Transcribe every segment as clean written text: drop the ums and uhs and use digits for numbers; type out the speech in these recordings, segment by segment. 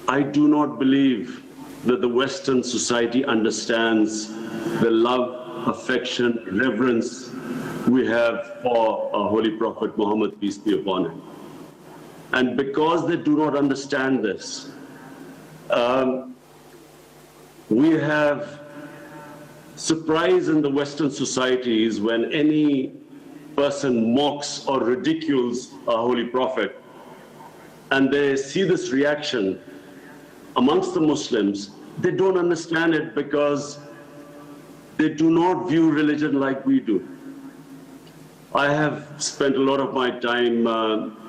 I do not believe that the Western society understands the love, affection, reverence we have for our Holy Prophet Muhammad, peace be upon him. And because they do not understand this, we have surprise in the Western societies when any person mocks or ridicules our Holy Prophet, and they see this reaction amongst the Muslims. They don't understand it because they do not view religion like we do. I have spent a lot of my time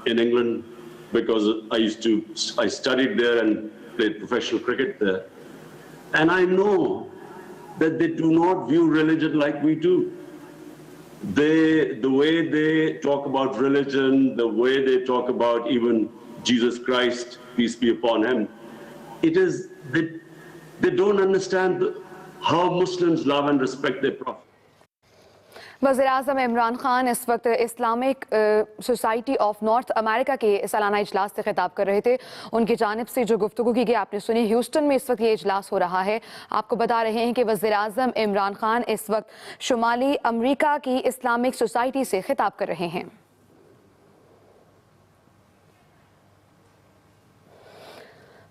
in England because I studied there and played professional cricket there. And I know that they do not view religion like we do. The way they talk about religion, the way they talk about even Jesus Christ, peace be upon him, it is, they don't understand how Muslims love and respect their Prophet. वज़ीर-ए-आज़म इमरान खान इस वक्त Islamic society of north America के सालाना इजलास से खिताब कर रहे थे। उनकी जानिब से जो गुफ्तगू की गई आपने सुनी। ह्यूस्टन में इस वक्त ये इजलास हो रहा है। आपको बता रहे हैं कि वज़ीर-ए-आज़म इमरान खान इस वक्त शुमाली अमरीका की इस्लामिक सोसाइटी से खिताब कर रहे हैं।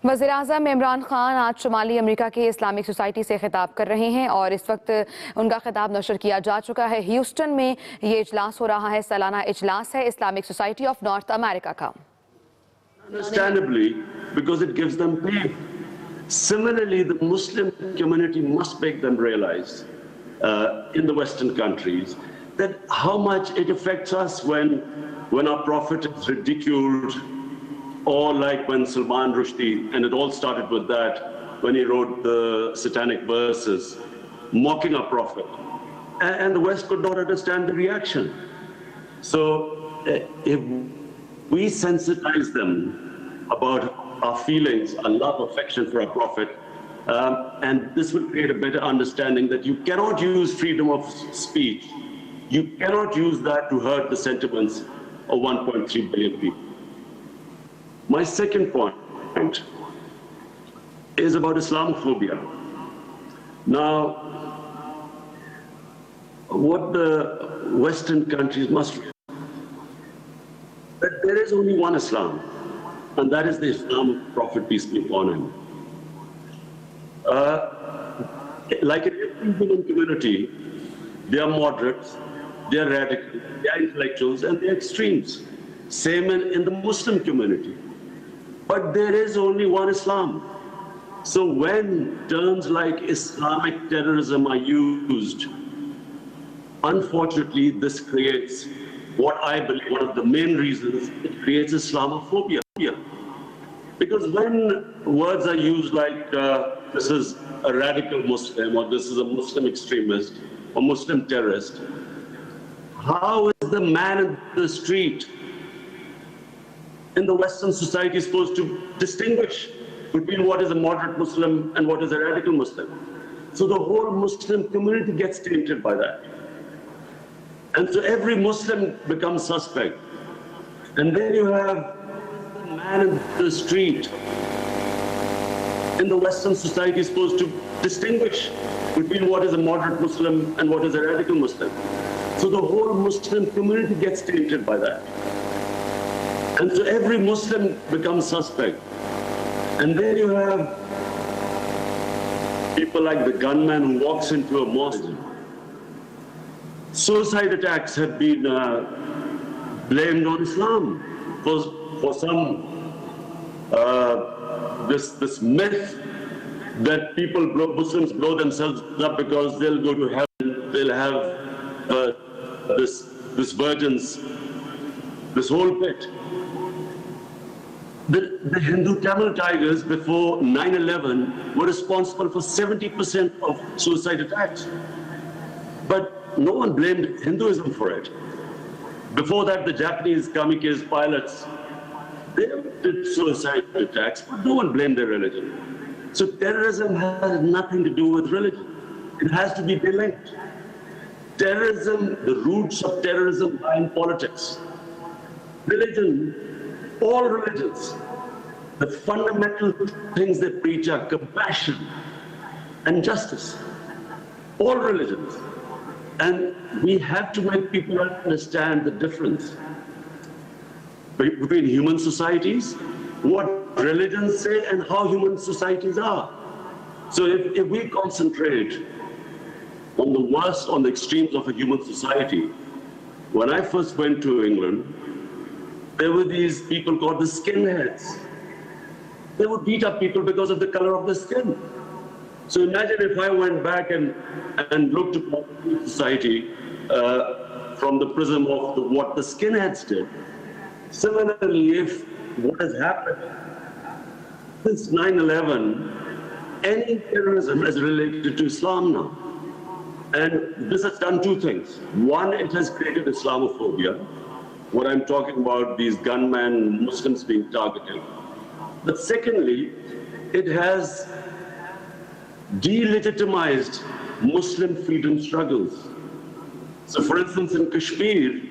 वज़ीर-ए-आज़म इमरान खान आज शुमाली अमरीका की इस्लामिक सोसाइटी से खिताब कर रहे हैं और इस वक्त उनका खिताब नशर किया जा चुका है। ह्यूस्टन में ये इजलास हो रहा है, सालाना इजलास है Islamic society of north America का। Understandably, because it gives them pain. Similarly, the Muslim community must make them realize in the Western countries that how much it affects us when our Prophet is ridiculed, or like when Salman Rushdie, and it all started with that, when he wrote the satanic verses, mocking our Prophet. And the West could not understand the reaction. So if we sensitize them about our feelings, our love, affection for our Prophet, and this will create a better understanding that you cannot use freedom of speech. You cannot use that to hurt the sentiments of 1.3 billion people. My second point is about Islamophobia. Now, what the Western countries must realize that there is only one Islam, and that is the Islam of Prophet, peace be upon him. Like in every human community, they are moderates, they are radicals, they are intellectuals, and they are extremes. Same in the Muslim community. But there is only one Islam. So when terms like Islamic terrorism are used, unfortunately, this creates what I believe one of the main reasons it creates Islamophobia. Because when words are used like this is a radical Muslim, or this is a Muslim extremist, or Muslim terrorist, how is the man in the street in the Western society is supposed to distinguish between what is a moderate Muslim and what is a radical Muslim? So the whole Muslim community gets tainted by that. And so every Muslim becomes suspect. And then you have the man in the street in the Western society is supposed to distinguish between what is a moderate Muslim and what is a radical Muslim. So the whole Muslim community gets tainted by that. And so every Muslim becomes suspect. And then you have people like the gunman who walks into a mosque. Suicide attacks have been blamed on Islam for some this myth that Muslims blow themselves up because they'll go to heaven, they'll have this virgins, this whole bit. The Hindu Tamil Tigers before 9/11 were responsible for 70% of suicide attacks. But no one blamed Hinduism for it. Before that, the Japanese kamikaze pilots, they did suicide attacks, but no one blamed their religion. So terrorism has nothing to do with religion. It has to be delinked. Terrorism, the roots of terrorism lie in politics. Religion, all religions, the fundamental things they preach are compassion and justice. All religions. And we have to make people understand the difference between human societies, what religions say, and how human societies are. So if we concentrate on the worst, on the extremes of a human society, when I first went to England, there were these people called the skinheads. They would beat up people because of the color of the skin. So imagine if I went back and looked at society from the prism of what the skinheads did. Similarly, if what has happened since 9/11, any terrorism is related to Islam now. And this has done two things. One, it has created Islamophobia. What I'm talking about, these gunmen, Muslims being targeted. But secondly, it has delegitimized Muslim freedom struggles. So for instance, in Kashmir,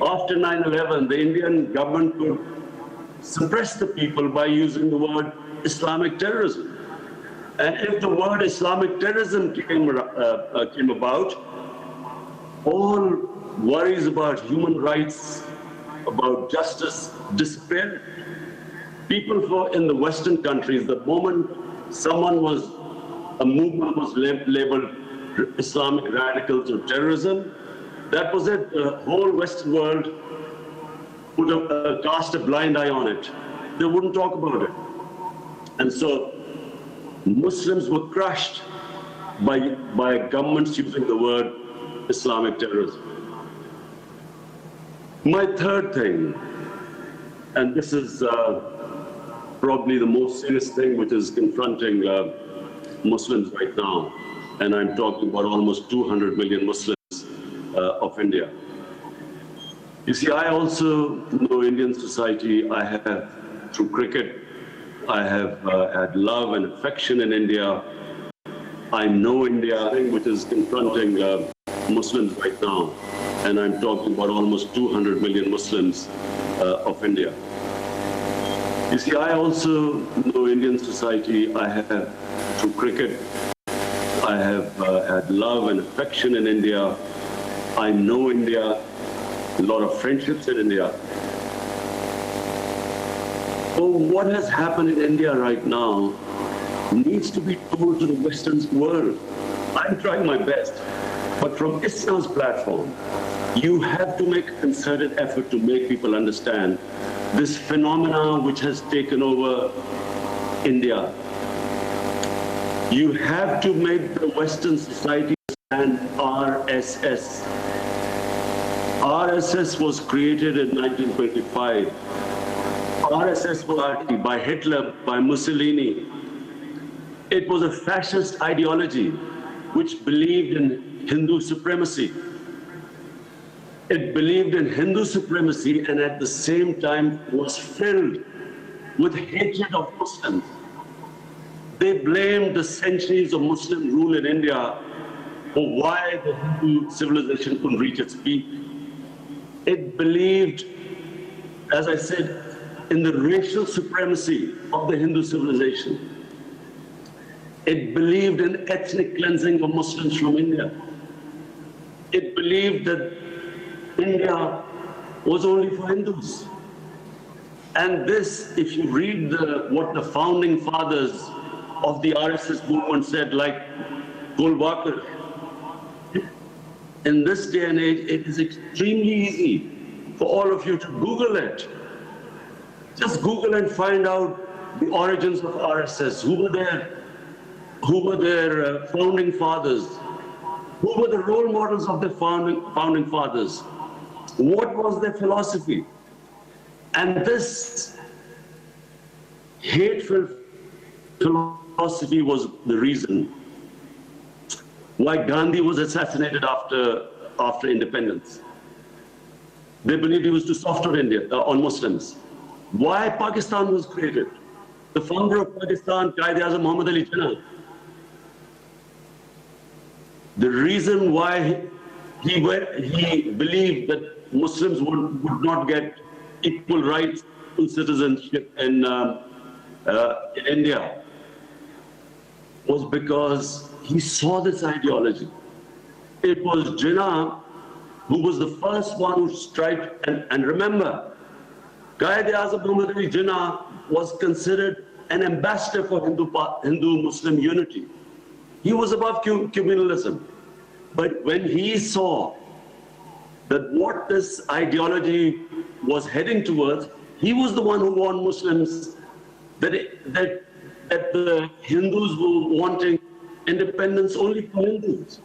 after 9/11, the Indian government could suppress the people by using the word Islamic terrorism. And if the word Islamic terrorism came about, all worries about human rights, about justice disappeared. People in the Western countries, the moment a movement was labeled Islamic radicals or terrorism, that was it. The whole Western world would have cast a blind eye on it. They wouldn't talk about it. And so Muslims were crushed by governments using the word Islamic terrorism. My third thing, and this is probably the most serious thing which is confronting Muslims right now, and I'm talking about almost 200 million Muslims of India. You see, I also know Indian society. I have, through cricket, I have had love and affection in India. I know India, which is confronting Muslims right now, and I'm talking about almost 200 million Muslims of India. You see, I also know Indian society. I have, through cricket, I have had love and affection in India. I know India, a lot of friendships in India. So what has happened in India right now needs to be told to the Western world. I'm trying my best, but from Islam's platform, you have to make a concerted effort to make people understand this phenomena which has taken over India. You have to make the Western society understand RSS. RSS was created in 1925. RSS was by Hitler, by Mussolini. It was a fascist ideology which believed in Hindu supremacy. It believed in Hindu supremacy and at the same time was filled with hatred of Muslims. They blamed the centuries of Muslim rule in India for why the Hindu civilization couldn't reach its peak. It believed, as I said, in the racial supremacy of the Hindu civilization. It believed in ethnic cleansing of Muslims from India. It believed that India was only for Hindus. And this, if you read what the founding fathers of the RSS movement said, like Golwalkar, in this day and age, it is extremely easy for all of you to Google it. Just Google and find out the origins of RSS. Who were their founding fathers? Who were the role models of the founding fathers? What was their philosophy? And this hateful philosophy was the reason why Gandhi was assassinated after independence. They believed he was too soft on India, on Muslims. Why Pakistan was created? The founder of Pakistan, Quaid-e-Azam Muhammad Ali Jinnah. The reason why he believed that Muslims would not get equal rights to citizenship in India was because he saw this ideology. It was Jinnah who was the first one who striped, and remember, Quaid-e-Azam Muhammad Ali Jinnah was considered an ambassador for Hindu-Muslim unity. He was above communalism. But when he saw that what this ideology was heading towards, he was the one who warned Muslims that the Hindus were wanting independence only for Hindus.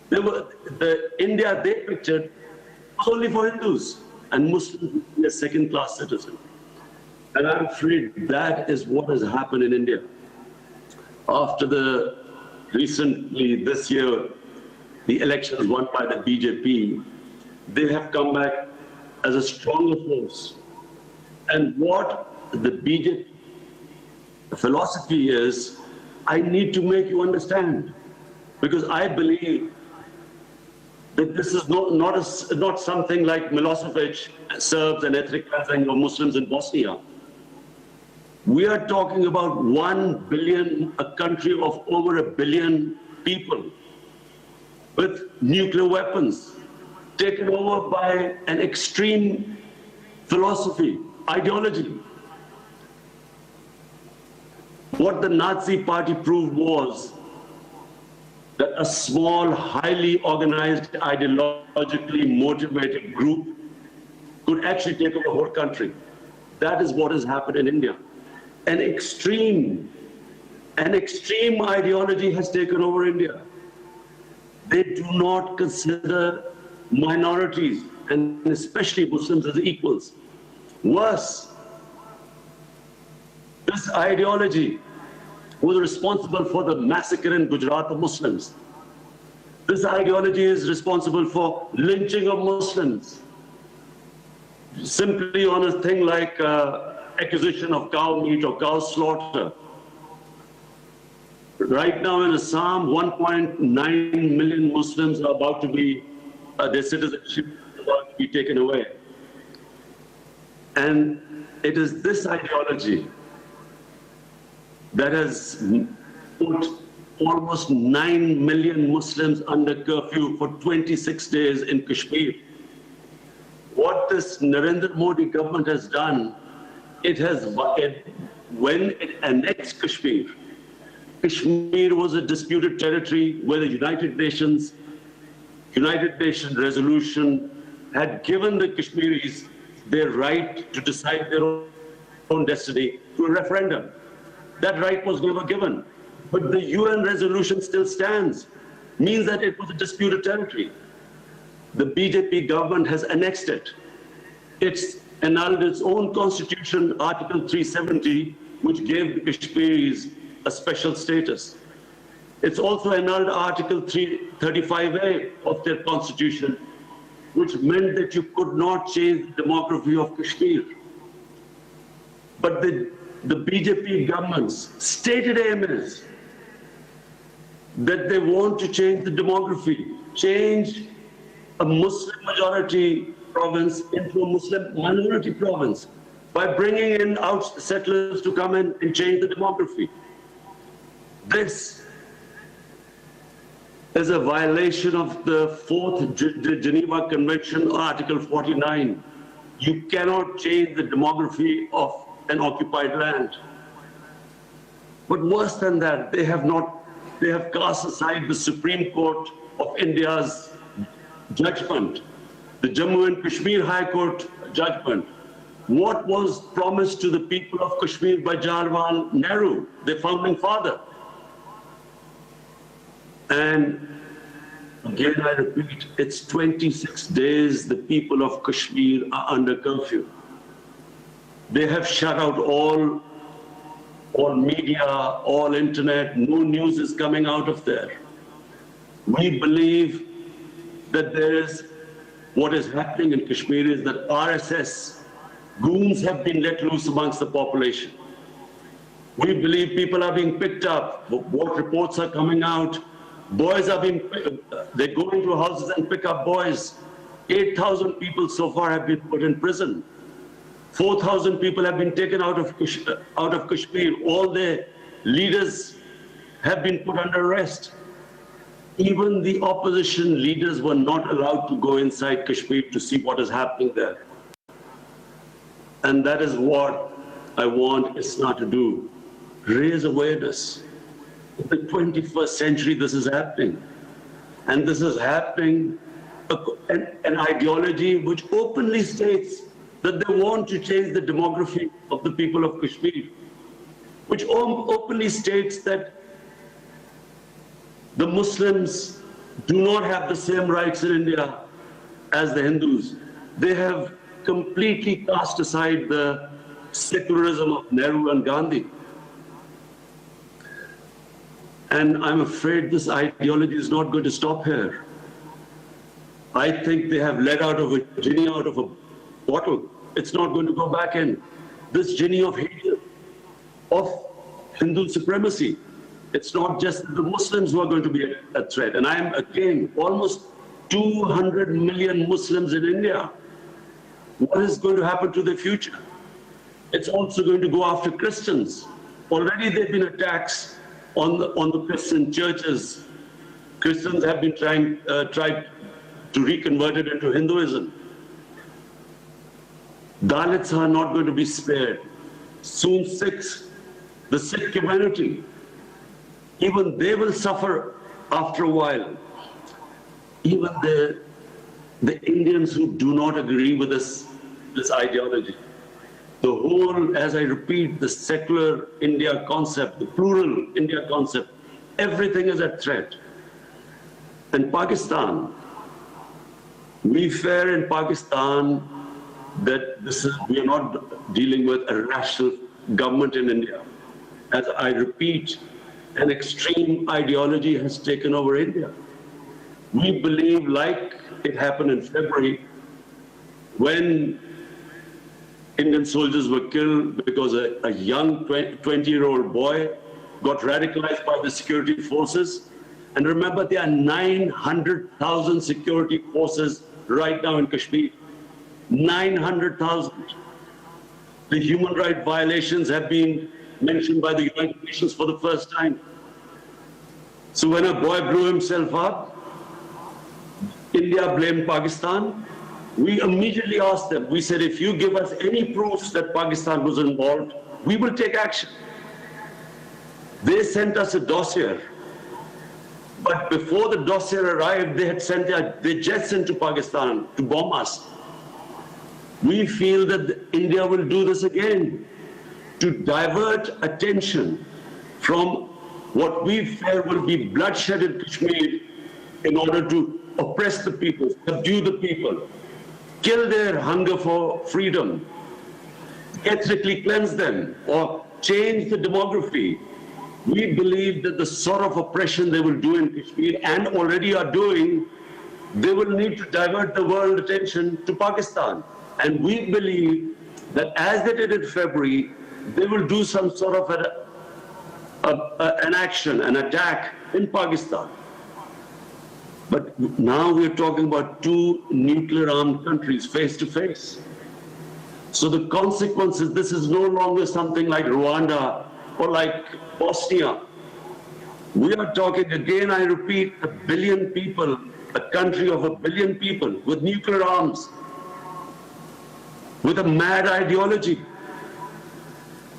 The India they pictured was only for Hindus, and Muslims would be a second-class citizen. And I'm afraid that is what has happened in India. After recently this year, the elections won by the BJP, they have come back as a stronger force. And what the BJP philosophy is, I need to make you understand, because I believe that this is not something like Milosevic, Serbs and ethnic cleansing of Muslims in Bosnia. We are talking about 1 billion, a country of over 1 billion people with nuclear weapons, taken over by an extreme philosophy, ideology. What the Nazi party proved was that a small, highly organized, ideologically motivated group could actually take over the whole country. That is what has happened in India. An extreme ideology has taken over India. They do not consider minorities, and especially Muslims, as equals. Worse, this ideology was responsible for the massacre in Gujarat of Muslims. This ideology is responsible for lynching of Muslims, simply on a thing like acquisition of cow meat or cow slaughter. Right now in Assam, 1.9 million Muslims are about to be, their citizenship is about to be taken away. And it is this ideology that has put almost 9 million Muslims under curfew for 26 days in Kashmir. What this Narendra Modi government has done, when it annexed Kashmir, Kashmir was a disputed territory where the United Nations resolution had given the Kashmiris their right to decide their own destiny through a referendum. That right was never given. But the UN resolution still stands, means that it was a disputed territory. The BJP government has annexed it. It's annulled its own constitution, Article 370, which gave the Kashmiris a special status. It's also annulled Article 335A of their constitution, which meant that you could not change the demography of Kashmir. But the BJP government's stated aim is that they want to change the demography, change a Muslim majority province into a Muslim minority province by bringing in settlers to come in and change the demography. This is a violation of the 4th Geneva Convention, Article 49. You cannot change the demography of an occupied land. But worse than that, they have cast aside the Supreme Court of India's judgment, the Jammu and Kashmir High Court judgment. What was promised to the people of Kashmir by Jawaharlal Nehru, their founding father? And again, I repeat, it's 26 days the people of Kashmir are under curfew. They have shut out all media, all internet, no news is coming out of there. We believe that what is happening in Kashmir is that RSS goons have been let loose amongst the population. We believe people are being picked up. What reports are coming out? Boys are they go into houses and pick up boys. 8,000 people so far have been put in prison. 4,000 people have been taken out of Kashmir. All their leaders have been put under arrest. Even the opposition leaders were not allowed to go inside Kashmir to see what is happening there. And that is what I want ISNA to do. Raise awareness. In the 21st century, this is happening. And this is happening, an ideology which openly states that they want to change the demography of the people of Kashmir, which openly states that the Muslims do not have the same rights in India as the Hindus. They have completely cast aside the secularism of Nehru and Gandhi. And I'm afraid this ideology is not going to stop here. I think they have let out of a genie out of a bottle. It's not going to go back in. This genie of hate, of Hindu supremacy. It's not just the Muslims who are going to be a threat. And I'm again almost 200 million Muslims in India. What is going to happen to their future? It's also going to go after Christians. Already there have been attacks on the Christian churches. Christians have been tried to reconvert it into Hinduism. Dalits are not going to be spared. Soon Sikhs, the Sikh community, even they will suffer after a while. Even the Indians who do not agree with this ideology. The whole, as I repeat, the secular India concept, the plural India concept, everything is at threat. And Pakistan, we fear in Pakistan that we are not dealing with a rational government in India. As I repeat, an extreme ideology has taken over India. We believe, like it happened in February, when Indian soldiers were killed because a young 20-year-old boy got radicalized by the security forces. And remember, there are 900,000 security forces right now in Kashmir. 900,000. The human rights violations have been mentioned by the United Nations for the first time. So when a boy blew himself up, India blamed Pakistan. We immediately asked them, we said, if you give us any proofs that Pakistan was involved, we will take action. They sent us a dossier. But before the dossier arrived, they had sent their jets into Pakistan to bomb us. We feel that India will do this again to divert attention from what we fear will be bloodshed in Kashmir in order to oppress the people, subdue the people, kill their hunger for freedom, ethnically cleanse them, or change the demography. We believe that the sort of oppression they will do in Kashmir and already are doing, they will need to divert the world attention to Pakistan. And we believe that as they did in February, they will do some sort of an action, an attack in Pakistan. But now we're talking about two nuclear-armed countries face to face. So the consequences, this is no longer something like Rwanda or like Bosnia. We are talking, again, I repeat, 1 billion people, a country of 1 billion people with nuclear arms, with a mad ideology,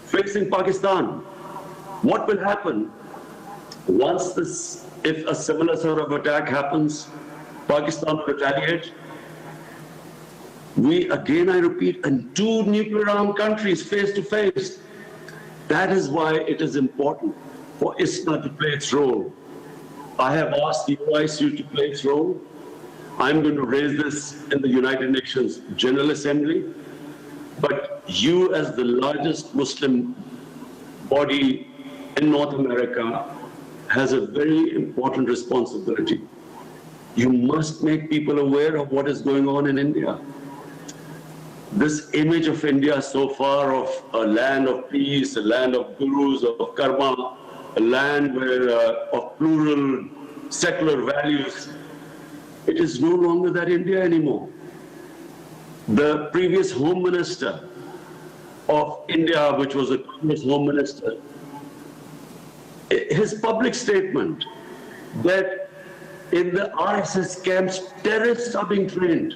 facing Pakistan. What will happen once this, if a similar sort of attack happens, Pakistan will retaliate? We, again, I repeat, and two nuclear-armed countries face to face. That is why it is important for ISNA to play its role. I have asked the OICU to play its role. I'm going to raise this in the United Nations General Assembly. But you, as the largest Muslim body in North America, has a very important responsibility. You must make people aware of what is going on in India. This image of India so far of a land of peace, a land of gurus, of karma, a land where, of plural secular values, it is no longer that India anymore. The previous Home Minister India, which was the Congress Home Minister, his public statement that in the RSS camps, terrorists are being trained.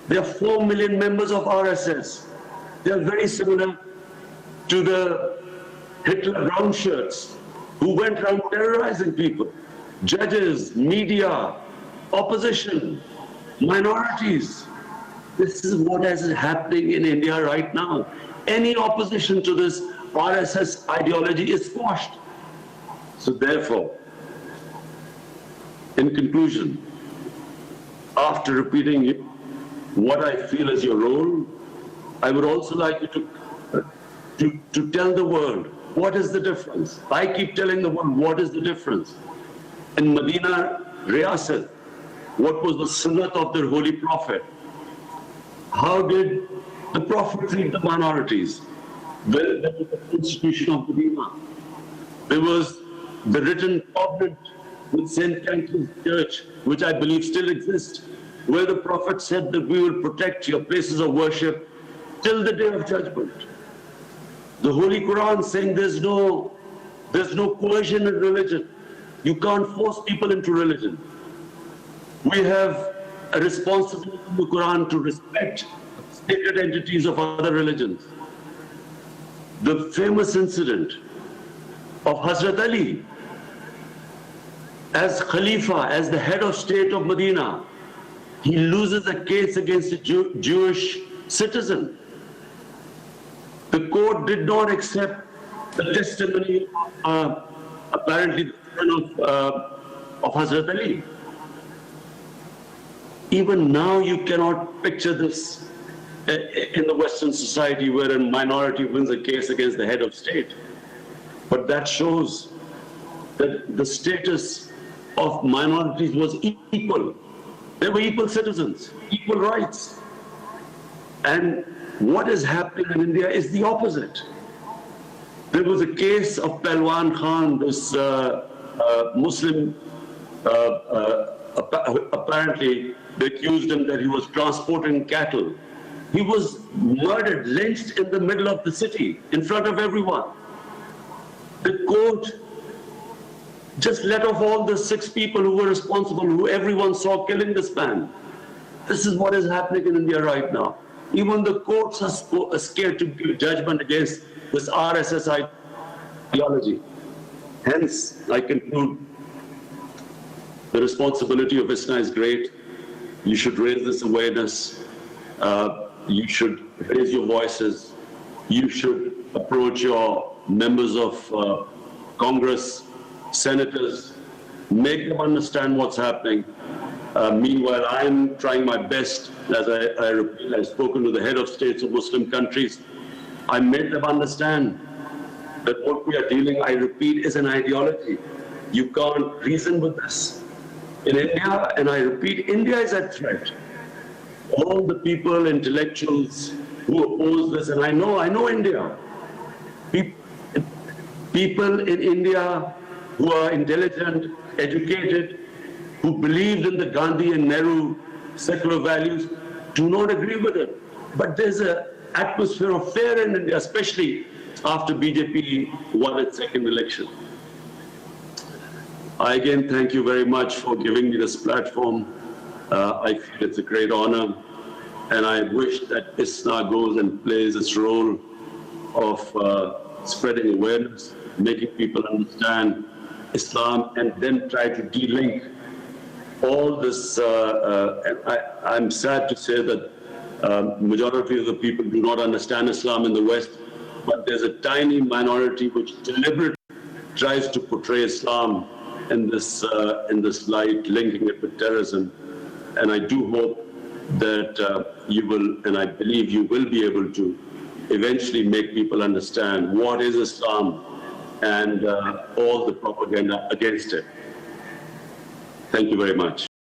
There are 4 million members of RSS. They are very similar to the Hitler brown shirts who went around terrorizing people. Judges, media, opposition, minorities. This is what is happening in India right now. Any opposition to this RSS ideology is squashed. So therefore, in conclusion, after repeating what I feel is your role, I would also like you to tell the world, what is the difference? I keep telling the world, what is the difference? In Medina, Riyasat, what was the sunnat of their holy prophet? How did the prophet treat the minorities? There was the constitution of Medina. There was the written covenant with St. Catherine's Church, which I believe still exists, where the prophet said that we will protect your places of worship till the day of judgment. The Holy Quran saying there's no coercion in religion. You can't force people into religion. We have a responsibility in the Quran to respect sacred entities of other religions. The famous incident of Hazrat Ali as Khalifa, as the head of state of Medina, he loses a case against a Jewish citizen. The court did not accept the testimony, apparently the son of Hazrat Ali. Even now you cannot picture this in the Western society where a minority wins a case against the head of state. But that shows that the status of minorities was equal. They were equal citizens, equal rights. And what is happening in India is the opposite. There was a case of Palwan Khan, this Muslim, apparently they accused him that he was transporting cattle. He was murdered, lynched in the middle of the city, in front of everyone. The court just let off all the 6 people who were responsible, who everyone saw killing this man. This is what is happening in India right now. Even the courts are scared to give judgment against this RSS ideology. Hence, I conclude, the responsibility of ISNA is great. You should raise this awareness. You should raise your voices. You should approach your members of Congress, senators, make them understand what's happening. Meanwhile, I'm trying my best, as I repeat, I've spoken to the head of states of Muslim countries. I made them understand that what we are dealing, I repeat, is an ideology. You can't reason with this. In India, and I repeat, India is at threat. All the people, intellectuals who oppose this, and I know India. People in India who are intelligent, educated, who believed in the Gandhi and Nehru secular values, do not agree with it. But there's an atmosphere of fear in India, especially after BJP won its second election. I again thank you very much for giving me this platform. I feel it's a great honor, and I wish that ISNA goes and plays its role of spreading awareness, making people understand Islam, and then try to de-link all this. I'm sad to say that majority of the people do not understand Islam in the West, but there's a tiny minority which deliberately tries to portray Islam in this light, linking it with terrorism. And I do hope that you will, and I believe you will be able to eventually make people understand what is Islam and all the propaganda against it. Thank you very much.